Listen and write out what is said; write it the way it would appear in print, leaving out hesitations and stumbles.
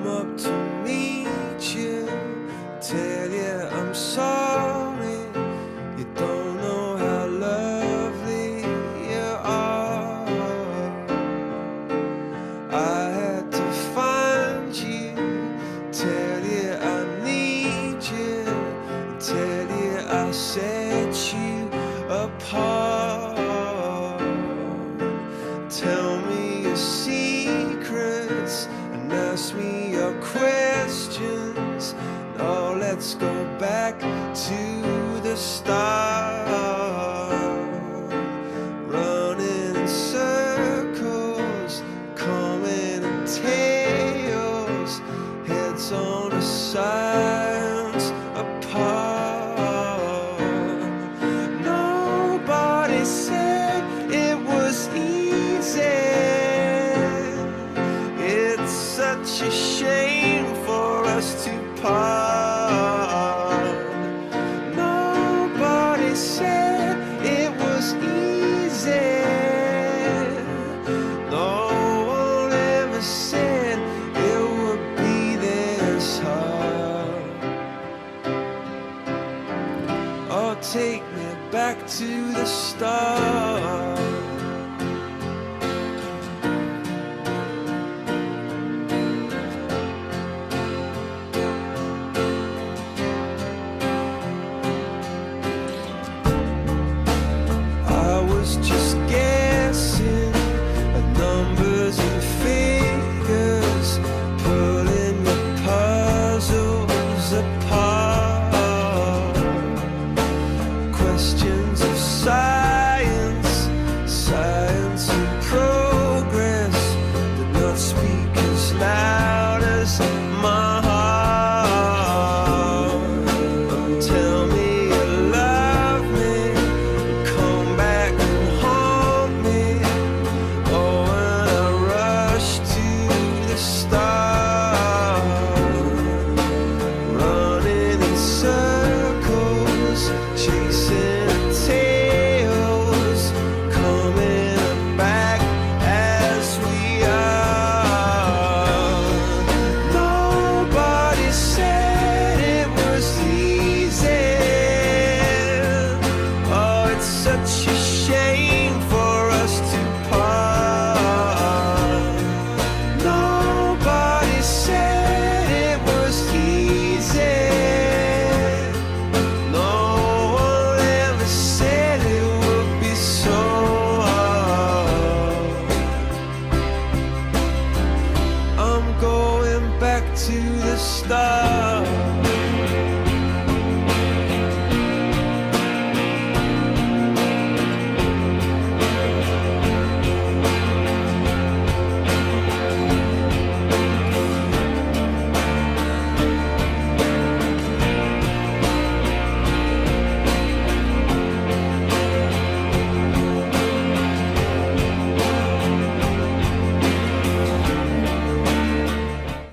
up to meet you, tell you I'm sorry. You don't know how lovely you are. I had to find you, tell you I need you, tell you I set you apart. Tell me your secrets and ask me your questions. Now let's go back to the start. Running in circles, coming in tails, heads on the sides apart. Nobody said it was easy. It's such a shame for us to part. Nobody said it was easy. No one ever said it would be this hard. Oh, take me back to the start. I was just guessing at numbers and figures, pulling the puzzles apart. Questions of science, science and progress did not speak as loud as my heart. Tell me you love me, come back and haunt me. Oh, when I rush to the start, running in circles, chasing tails, coming back as we are. Nobody said it was easy. Oh, it's such a shame for us to part. Nobody said it was easy. No one ever said it would be so hard. I'm going back to the start.